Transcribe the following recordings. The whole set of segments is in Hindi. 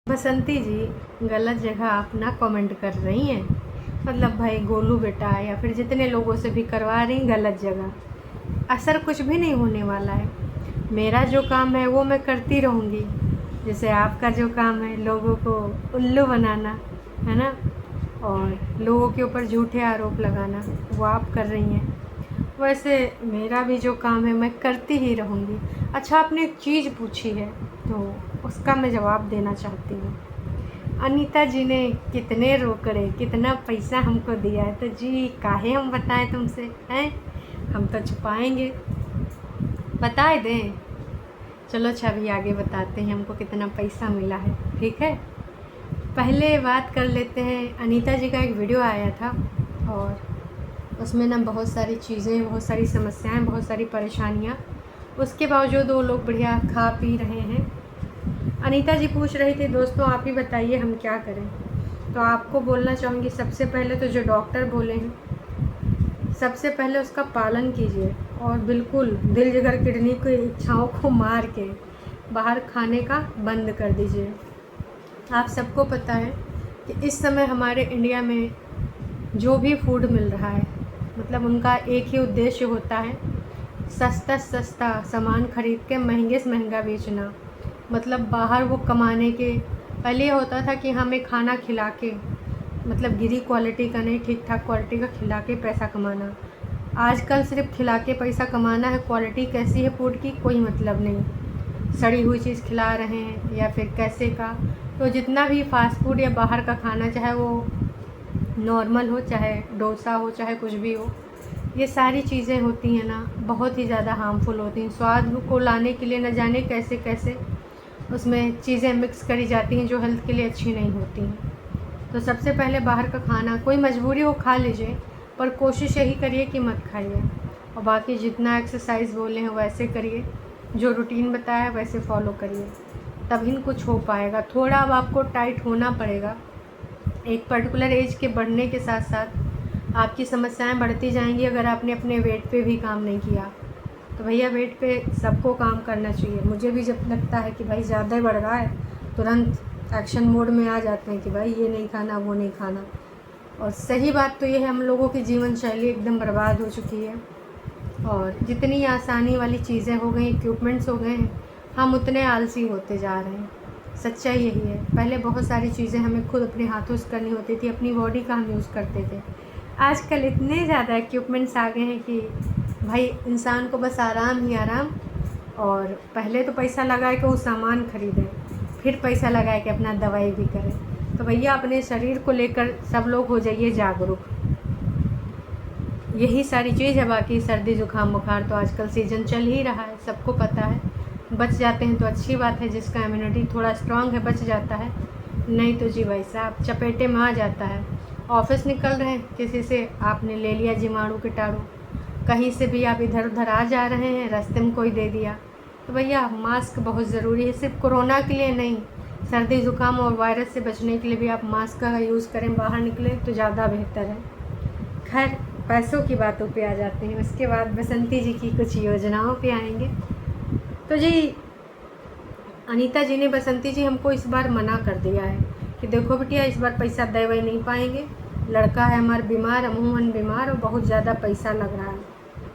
बसंती जी गलत जगह आप ना कमेंट कर रही हैं। मतलब भाई गोलू बेटा या फिर जितने लोगों से भी करवा रही गलत जगह, असर कुछ भी नहीं होने वाला है। मेरा जो काम है वो मैं करती रहूँगी। जैसे आपका जो काम है लोगों को उल्लू बनाना है ना, और लोगों के ऊपर झूठे आरोप लगाना, वो आप कर रही हैं। वैसे मेरा भी जो काम है मैं करती ही रहूँगी। अच्छा, आपने एक चीज़ पूछी है तो उसका मैं जवाब देना चाहती हूँ। अनीता जी ने कितने रोकड़े कितना पैसा हमको दिया है, तो जी काहे हम बताएं तुमसे, हैं? हम तो छुपाएंगे, बताए दें। चलो अच्छा, अभी आगे बताते हैं हमको कितना पैसा मिला है, ठीक है। पहले बात कर लेते हैं, अनीता जी का एक वीडियो आया था और उसमें ना बहुत सारी चीज़ें, बहुत सारी समस्याएं, बहुत सारी परेशानियां, उसके बावजूद वो लोग बढ़िया खा पी रहे हैं। अनीता जी पूछ रही थी, दोस्तों आप ही बताइए हम क्या करें। तो आपको बोलना चाहूँगी, सबसे पहले तो जो डॉक्टर बोले हैं सबसे पहले उसका पालन कीजिए और बिल्कुल दिल जिगर किडनी की इच्छाओं को मार के बाहर खाने का बंद कर दीजिए। आप सबको पता है कि इस समय हमारे इंडिया में जो भी फूड मिल रहा है, मतलब उनका एक ही उद्देश्य होता है, सस्ता सस्ता सामान खरीद के महंगे से महंगा बेचना। मतलब बाहर वो कमाने के, पहले ये होता था कि हमें खाना खिला के, मतलब गिरी क्वालिटी का नहीं, ठीक ठाक क्वालिटी का खिला के पैसा कमाना। आजकल सिर्फ खिला के पैसा कमाना है, क्वालिटी कैसी है फूड की कोई मतलब नहीं। सड़ी हुई चीज़ खिला रहे हैं या फिर कैसे का। तो जितना भी फास्ट फूड या बाहर का खाना, चाहे वो नॉर्मल हो, चाहे डोसा हो, चाहे कुछ भी हो, ये सारी चीज़ें होती हैं ना, बहुत ही ज़्यादा हार्मफुल होती हैं। स्वाद को लाने के लिए न जाने कैसे कैसे उसमें चीज़ें मिक्स करी जाती हैं जो हेल्थ के लिए अच्छी नहीं होती हैं। तो सबसे पहले बाहर का खाना, कोई मजबूरी हो खा लीजिए, पर कोशिश यही करिए कि मत खाइए। और बाकी जितना एक्सरसाइज बोले हैं वैसे करिए, जो रूटीन बताया है वैसे फॉलो करिए, तभी कुछ हो पाएगा। थोड़ा अब आपको टाइट होना पड़ेगा। एक पर्टिकुलर एज के बढ़ने के साथ साथ आपकी समस्याएं बढ़ती जाएंगी अगर आपने अपने वेट पे भी काम नहीं किया। तो भैया वेट पे सबको काम करना चाहिए। मुझे भी जब लगता है कि भाई ज़्यादा ही बढ़ रहा है, तुरंत एक्शन मोड में आ जाते हैं कि भाई ये नहीं खाना, वो नहीं खाना। और सही बात तो ये है, हम लोगों की जीवन शैली एकदम बर्बाद हो चुकी है और जितनी आसानी वाली चीज़ें हो गई, इक्विपमेंट्स हो गए हैं, हम उतने आलसी होते जा रहे हैं। सच्चाई यही है। पहले बहुत सारी चीज़ें हमें खुद अपने हाथों से करनी होती थी, अपनी बॉडी का हम यूज़ करते थे। आजकल इतने ज़्यादा इक्विपमेंट्स आ गए हैं कि भाई इंसान को बस आराम ही आराम। और पहले तो पैसा लगा के वो सामान खरीदें, फिर पैसा लगा के अपना दवाई भी करें। तो भैया अपने शरीर को लेकर सब लोग हो जाइए जागरूक। यही सारी चीज़ है। बाकी सर्दी जुकाम बुखार तो आजकल सीज़न चल ही रहा है, सबको पता है। बच जाते हैं तो अच्छी बात है, जिसका इम्यूनिटी थोड़ा स्ट्रांग है बच जाता है, नहीं तो जी भाई साहब चपेटे में आ जाता है। ऑफिस निकल रहे हैं, किसी से आपने ले लिया जीवाणु कीटाणु, कहीं से भी आप इधर उधर आ जा रहे हैं, रास्ते में कोई दे दिया। तो भैया मास्क बहुत ज़रूरी है, सिर्फ कोरोना के लिए नहीं, सर्दी ज़ुकाम और वायरस से बचने के लिए भी आप मास्क का यूज़ करें, बाहर निकलें तो ज़्यादा बेहतर है। खैर, पैसों की बातों पे आ जाते हैं, उसके बाद बसंती जी की कुछ योजनाओं पे आएंगे। तो जी अनीता जी ने, बसंती जी हमको इस बार मना कर दिया है कि देखो बिटिया इस बार पैसा दे वही नहीं पाएंगे, लड़का है हमारा बीमार, अमूमन बीमार, और बहुत ज़्यादा पैसा लग रहा है।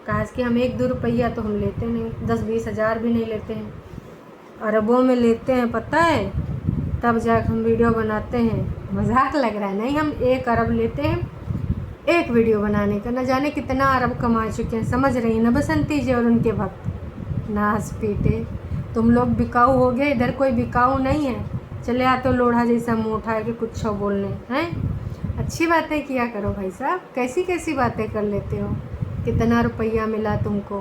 कहा कि हम 1-2 रुपया तो हम लेते नहीं, 10-20 हज़ार भी नहीं लेते हैं, अरबों में लेते हैं पता है, तब जाकर हम वीडियो बनाते हैं। मजाक लग रहा है? नहीं, हम 1 अरब लेते हैं एक वीडियो बनाने का। न जाने कितना अरब कमा चुके हैं, समझ रही हैं ना बसंती जी और उनके भक्त। नाच पीटे, तुम लोग बिकाऊ हो गए, इधर कोई बिकाऊ नहीं है। चले आ तो लोढ़ा जैसा मुँह उठाए के कुछ बोलने हैं। अच्छी बातें किया करो भाई साहब, कैसी कैसी बातें कर लेते हो। कितना रुपया मिला तुमको?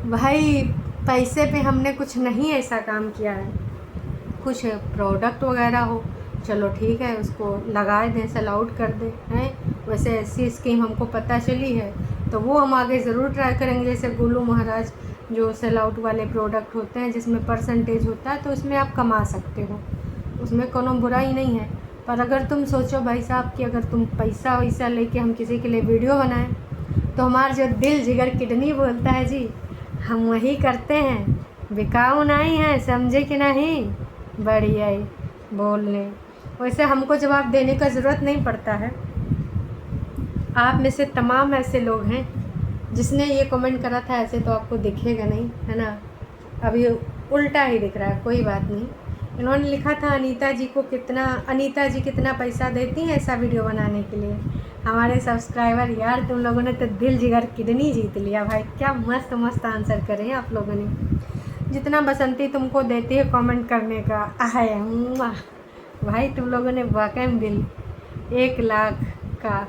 भाई पैसे पे हमने कुछ नहीं ऐसा काम किया है। कुछ प्रोडक्ट वगैरह हो, चलो ठीक है, उसको लगा दें, सेल आउट कर दें, हैं। वैसे ऐसी स्कीम हमको पता चली है तो वो हम आगे ज़रूर ट्राई करेंगे। जैसे गोलू महाराज जो सेल आउट वाले प्रोडक्ट होते हैं जिसमें परसेंटेज होता है, तो उसमें आप कमा सकते हो, उसमें कोनो बुराई नहीं है। पर अगर तुम सोचो भाई साहब कि अगर तुम पैसा वैसा लेके हम किसी के लिए वीडियो बनाएं, तो हमारा जो दिल जिगर किडनी बोलता है जी, हम वही करते हैं, बिकाऊ नहीं है, समझे कि नहीं। बढ़िया ही बोलने। वैसे हमको जवाब देने का ज़रूरत नहीं पड़ता है। आप में से तमाम ऐसे लोग हैं जिसने ये कमेंट करा था, ऐसे तो आपको दिखेगा नहीं, है ना। अभी उल्टा ही दिख रहा है, कोई बात नहीं। इन्होंने लिखा था अनीता जी कितना पैसा देती हैं ऐसा वीडियो बनाने के लिए। हमारे सब्सक्राइबर यार, तुम लोगों ने तो दिल जिगर किडनी जीत लिया भाई। क्या मस्त मस्त आंसर करे आप लोगों ने। जितना बसंती तुमको देती है कमेंट करने का, आहे भाई तुम लोगों ने वाकई में बिल 1 लाख का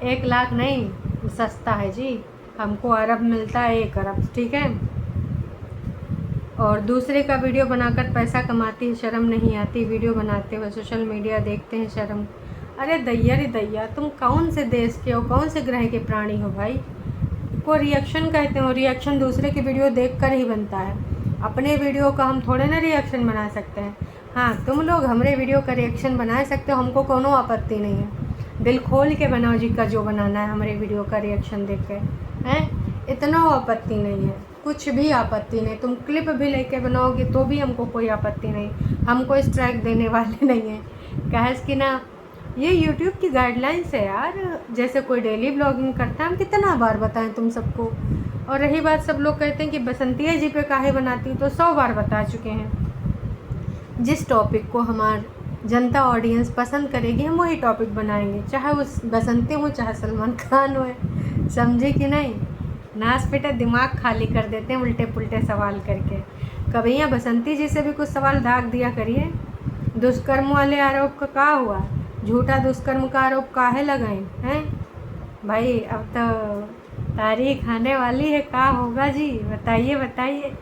1 लाख नहीं, सस्ता है जी। हमको अरब मिलता है, 1 अरब, ठीक है। और दूसरे का वीडियो बनाकर पैसा कमाती है, शर्म नहीं आती। वीडियो बनाते हुए सोशल मीडिया देखते हैं, शर्म। अरे दैया रे दैया, तुम कौन से देश के हो, कौन से ग्रह के प्राणी हो भाई। को रिएक्शन कहते हो, रिएक्शन दूसरे की वीडियो देखकर ही बनता है। अपने वीडियो का हम थोड़े ना रिएक्शन बना सकते हैं। हाँ, तुम लोग हमारे वीडियो का रिएक्शन बना सकते हो, हमको कोनो आपत्ति नहीं है। दिल खोल के बनाओ जी का जो बनाना है हमारे वीडियो का रिएक्शन देख के, हैं। इतना आपत्ति नहीं है, कुछ भी आपत्ति नहीं। तुम क्लिप भी लेके बनाओगे तो भी हमको कोई आपत्ति नहीं। हम कोई स्ट्राइक देने वाले नहीं हैं। कहेस कि ना, ये YouTube की गाइडलाइंस है यार। जैसे कोई डेली ब्लॉगिंग करता है, हम कितना बार बताएं तुम सबको। और रही बात, सब लोग कहते हैं कि बसंतिया जी पे काहे बनाती हूँ, तो 100 बार बता चुके हैं। जिस टॉपिक को हमार जनता ऑडियंस पसंद करेगी, हम वही टॉपिक बनाएंगे, चाहे वो बसंती हो चाहे सलमान खान हो। समझे कि नहीं। नाच पेटा दिमाग खाली कर देते हैं उल्टे पुल्टे सवाल करके। कभी यहाँ बसंती जी से भी कुछ सवाल दाग दिया करिए। दुष्कर्म वाले आरोप का क्या हुआ, झूठा दुष्कर्म का आरोप काहे लगाए हैं भाई। अब तो तारीख आने वाली है, क्या होगा जी, बताइए बताइए।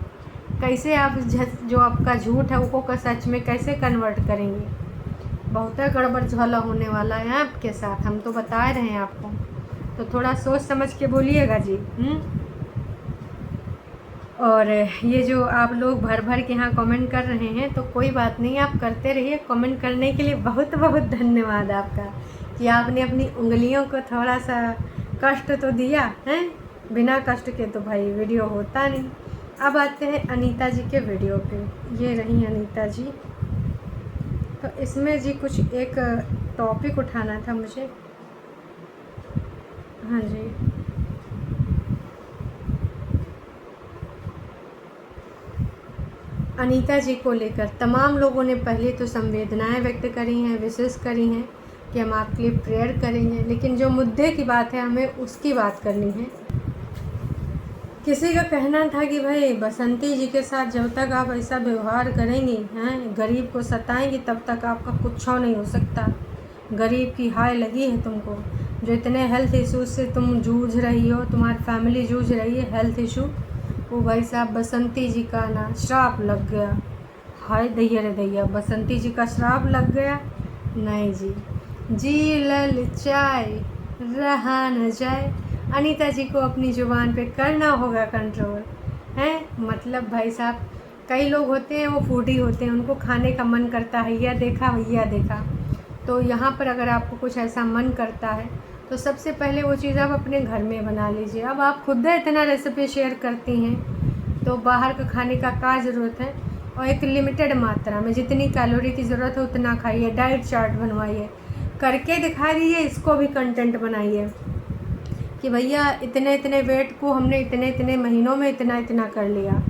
कैसे आप जो आपका झूठ है उसको सच में कैसे कन्वर्ट करेंगे। बहुत गड़बड़ झोला होने वाला है आपके साथ, हम तो बता रहे हैं आपको। तो थोड़ा सोच समझ के बोलिएगा जी। और ये जो आप लोग भर भर के यहाँ कमेंट कर रहे हैं, तो कोई बात नहीं, आप करते रहिए। कमेंट करने के लिए बहुत बहुत धन्यवाद आपका, कि आपने अपनी उंगलियों को थोड़ा सा कष्ट तो दिया है। बिना कष्ट के तो भाई वीडियो होता नहीं। अब आते हैं अनीता जी के वीडियो पे। ये रही अनीता जी। तो इसमें जी कुछ एक टॉपिक उठाना था मुझे। हाँ जी, अनीता जी को लेकर तमाम लोगों ने पहले तो संवेदनाएं व्यक्त करी हैं, विशेष करी हैं कि हम आपके लिए प्रेयर करेंगे। लेकिन जो मुद्दे की बात है, हमें उसकी बात करनी है। किसी का कहना था कि भाई बसंती जी के साथ जब तक आप ऐसा व्यवहार करेंगी, हैं, गरीब को सताएंगी, तब तक आपका कुछ नहीं हो सकता। गरीब की हाय लगी है तुमको, जो इतने हेल्थ इश्यूज से तुम जूझ रही हो, तुम्हारी फैमिली जूझ रही है हेल्थ इशू, वो भाई साहब बसंती जी का ना श्राप लग गया। हाय दैया रे दैया, बसंती जी का श्राप लग गया। नहीं जी, जी ललचाए रहा न जाए। अनीता जी को अपनी ज़ुबान पे करना होगा कंट्रोल, है। मतलब भाई साहब, कई लोग होते हैं वो फूडी होते हैं, उनको खाने का मन करता है, यह देखा वह देखा। तो यहाँ पर अगर आपको कुछ ऐसा मन करता है, तो सबसे पहले वो चीज़ आप अपने घर में बना लीजिए। अब आप खुद इतना रेसिपी शेयर करती हैं, तो बाहर का खाने का क्या ज़रूरत है। और एक लिमिटेड मात्रा में, जितनी कैलोरी की ज़रूरत है उतना खाइए। डाइट चार्ट बनवाइए, करके दिखा दीजिए। इसको भी कंटेंट बनाइए कि भैया इतने इतने वेट को हमने इतने इतने महीनों में इतना इतना कर लिया।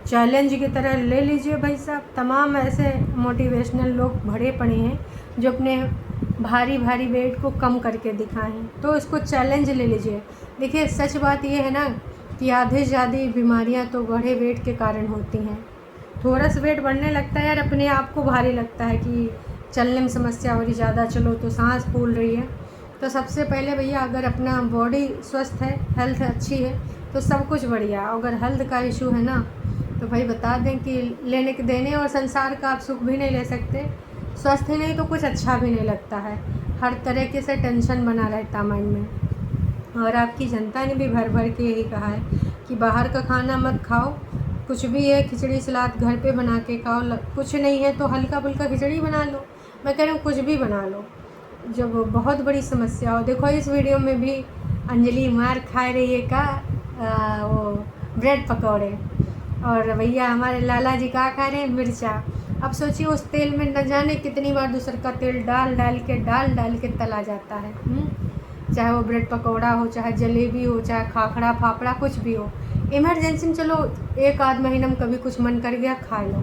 चैलेंज की तरह ले लीजिए भाई साहब। तमाम ऐसे मोटिवेशनल लोग भरे पड़े हैं जो अपने भारी भारी वेट को कम करके दिखाएं, तो इसको चैलेंज ले लीजिए। देखिए, सच बात ये है ना कि आधे से ज़्यादा बीमारियां तो बढ़े वेट के कारण होती हैं। थोड़ा सा वेट बढ़ने लगता है यार, अपने आप को भारी लगता है कि चलने में समस्या हो रही ज़्यादा, चलो तो सांस फूल रही है। तो सबसे पहले भैया, अगर अपना बॉडी स्वस्थ है, हेल्थ अच्छी है, तो सब कुछ बढ़िया। अगर हेल्थ का इशू है ना, तो भाई बता दें कि लेने के देने और संसार का आप सुख भी नहीं ले सकते। स्वस्थ ही नहीं तो कुछ अच्छा भी नहीं लगता है। हर तरीके से टेंशन बना रहता माइंड में। और आपकी जनता ने भी भर भर के यही कहा है कि बाहर का खाना मत खाओ। कुछ भी है, खिचड़ी सलाद घर पे बना के खाओ। कुछ नहीं है तो हल्का फुल्का खिचड़ी बना लो। मैं कह रही हूँ कुछ भी बना लो, जब बहुत बड़ी समस्या हो। देखो इस वीडियो में भी अंजलि मार खा रही है का वो ब्रेड पकौड़े, और भैया हमारे लाला जी क्या खा रहे हैं, मिर्चा। अब सोचिए उस तेल में न जाने कितनी बार दूसरे का तेल डाल डाल के तला जाता है। चाहे वो ब्रेड पकौड़ा हो, चाहे जलेबी हो, चाहे खाखड़ा फाफड़ा कुछ भी हो। इमरजेंसी में चलो एक आध महीने में कभी कुछ मन कर गया खा लो,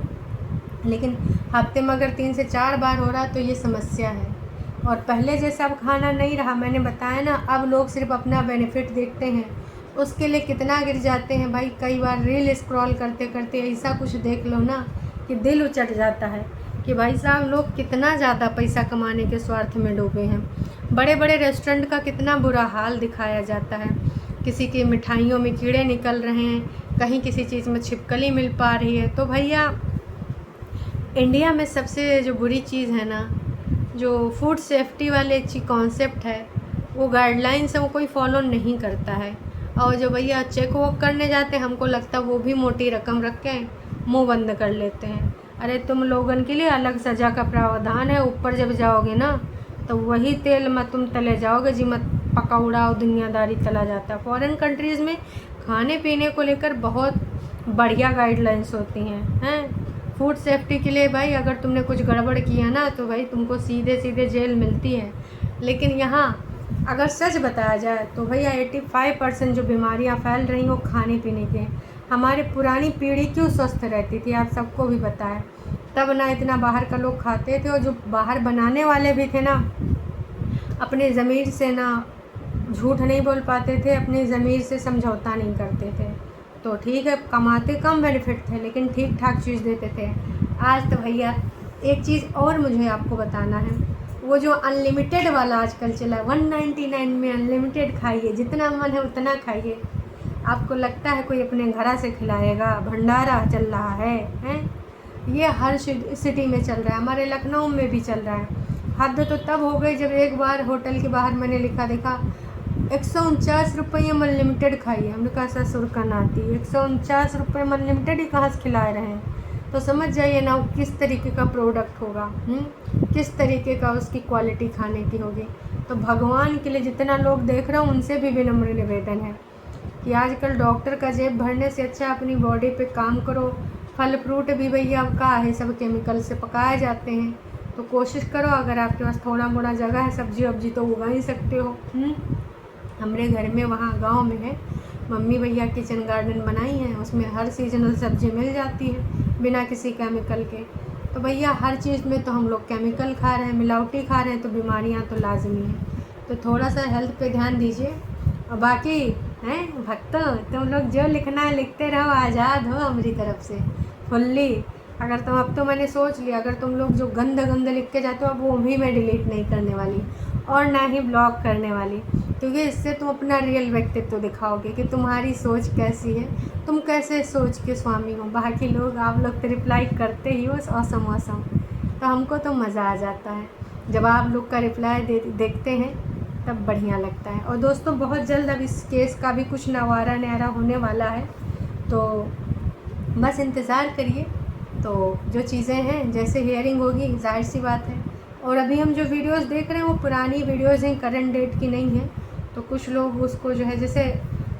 लेकिन हफ्ते में अगर 3 से 4 बार हो रहा तो ये समस्या है। और पहले जैसा अब खाना नहीं रहा, मैंने बताया ना, अब लोग सिर्फ अपना बेनिफिट देखते हैं, उसके लिए कितना गिर जाते हैं भाई। कई बार रील स्क्रॉल करते करते ऐसा कुछ देख लो ना कि दिल उचट जाता है कि भाई साहब लोग कितना ज़्यादा पैसा कमाने के स्वार्थ में डूबे हैं। बड़े बड़े रेस्टोरेंट का कितना बुरा हाल दिखाया जाता है, किसी की मिठाइयों में कीड़े निकल रहे हैं, कहीं किसी चीज़ में छिपकली मिल पा रही है। तो भैया इंडिया में सबसे जो बुरी चीज़ है ना, जो फूड सेफ्टी वाले अच्छी कॉन्सेप्ट है, वो गाइडलाइंस है वो कोई फॉलो नहीं करता है। और जो भैया चेक वॉक करने जाते हैं, हमको लगता है वो भी मोटी रकम रख के मुँह बंद कर लेते हैं। अरे तुम लोगन के लिए अलग सज़ा का प्रावधान है, ऊपर जब जाओगे ना तो वही तेल में तुम तले जाओगे जिसमें पकौड़ा और दुनियादारी तला जाता है। फॉरेन कंट्रीज़ में खाने पीने को लेकर बहुत बढ़िया गाइडलाइंस होती हैं। फूड सेफ्टी के लिए भाई अगर तुमने कुछ गड़बड़ किया ना तो भाई तुमको सीधे सीधे जेल मिलती है। लेकिन यहाँ अगर सच बताया जाए तो भैया 85% जो बीमारियाँ फैल रही वो खाने पीने के। हमारी पुरानी पीढ़ी क्यों स्वस्थ रहती थी, आप सबको भी पता है। तब ना इतना बाहर का लोग खाते थे, और जो बाहर बनाने वाले भी थे ना, अपने ज़मीर से ना झूठ नहीं बोल पाते थे, अपनी ज़मीर से समझौता नहीं करते थे। तो ठीक है, कमाते कम बेनिफिट थे लेकिन ठीक ठाक चीज़ देते थे। आज तो भैया एक चीज़ और मुझे आपको बताना है, वो जो अनलिमिटेड वाला आजकल चला है, 199 में अनलिमिटेड खाइए, जितना मन है उतना खाइए। आपको लगता है कोई अपने घर से खिलाएगा, भंडारा चल रहा है, हैं? ये हर सिटी में चल रहा है, हमारे लखनऊ में भी चल रहा है। हद तो तब हो गई जब एक बार होटल के बाहर मैंने लिखा देखा 149 रुपये में अनलिमिटेड खाइए। हमने कहा ऐसा सुरकन आती, 149 रुपये में अनलिमिटेड ही कहाँ से खिला रहे हैं। तो समझ जाइए ना वो किस तरीके का प्रोडक्ट होगा, किस तरीके का उसकी क्वालिटी खाने की होगी। तो भगवान के लिए जितना लोग देख रहे हैं उनसे भी विनम्र निवेदन है कि आजकल डॉक्टर का जेब भरने से अच्छा अपनी बॉडी पे काम करो। फल फ्रूट भी भैया का है, सब केमिकल से पकाए जाते हैं। तो कोशिश करो, अगर आपके पास थोड़ा मोड़ा जगह है, सब्जी वब्जी तो उगा ही सकते हो। हमारे घर में वहाँ गांव में है, मम्मी भैया किचन गार्डन बनाई है, उसमें हर सीजनल सब्जी मिल जाती है बिना किसी केमिकल के। तो भैया हर चीज़ में तो हम लोग केमिकल खा रहे हैं, मिलावटी खा रहे हैं, तो बीमारियाँ तो लाजमी हैं। तो थोड़ा सा हेल्थ पे ध्यान दीजिए। और बाकी हैं भक्तों, तुम लोग जो लिखना है लिखते रहो, आज़ाद हो हमारी तरफ से फुल्ली। अगर तुम अब तो मैंने सोच लिया, अगर तुम लोग जो गंद लिख के जाते हो अब वो भी मैं डिलीट नहीं करने वाली और ना ही ब्लॉक करने वाली, क्योंकि इससे तुम अपना रियल व्यक्तित्व दिखाओगे कि तुम्हारी सोच कैसी है, तुम कैसे सोच के स्वामी हो। बाकी लोग आप लोग तो रिप्लाई करते ही हो औसम औसम, तो हमको तो मज़ा आ जाता है जब आप लोग का रिप्लाई देखते हैं, तब बढ़िया लगता है। और दोस्तों बहुत जल्द अब इस केस का भी कुछ नवारा न्यारा होने वाला है, तो बस इंतज़ार करिए। तो जो चीज़ें हैं जैसे हियरिंग होगी जाहिर सी बात है। और अभी हम जो वीडियोस देख रहे हैं वो पुरानी वीडियोस हैं, करंट डेट की नहीं है। तो कुछ लोग उसको जो है जैसे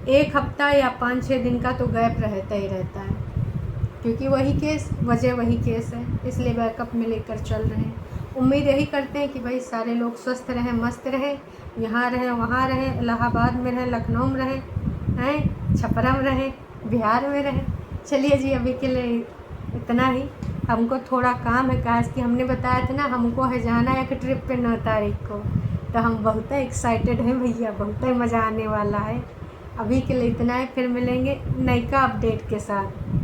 1 हफ्ता या 5-6 दिन का तो गैप रहता ही रहता है, क्योंकि वही केस वजह वही केस है, इसलिए बैकअप में लेकर चल रहे हैं। उम्मीद यही करते हैं कि भाई सारे लोग स्वस्थ रहें, मस्त रहें, यहाँ रहें वहाँ रहें, इलाहाबाद में रहें, लखनऊ में रहें, हैं छपरा में रहें, बिहार में रहें। चलिए जी, अभी के लिए इतना ही। हमको थोड़ा काम है, काश कि हमने बताया था ना हमको है जाना है एक ट्रिप पे 9 तारीख को, तो हम बहुत एक्साइटेड हैं भैया, बहुत ही मज़ा आने वाला है। अभी के लिए इतना है, फिर मिलेंगे नई का अपडेट के साथ।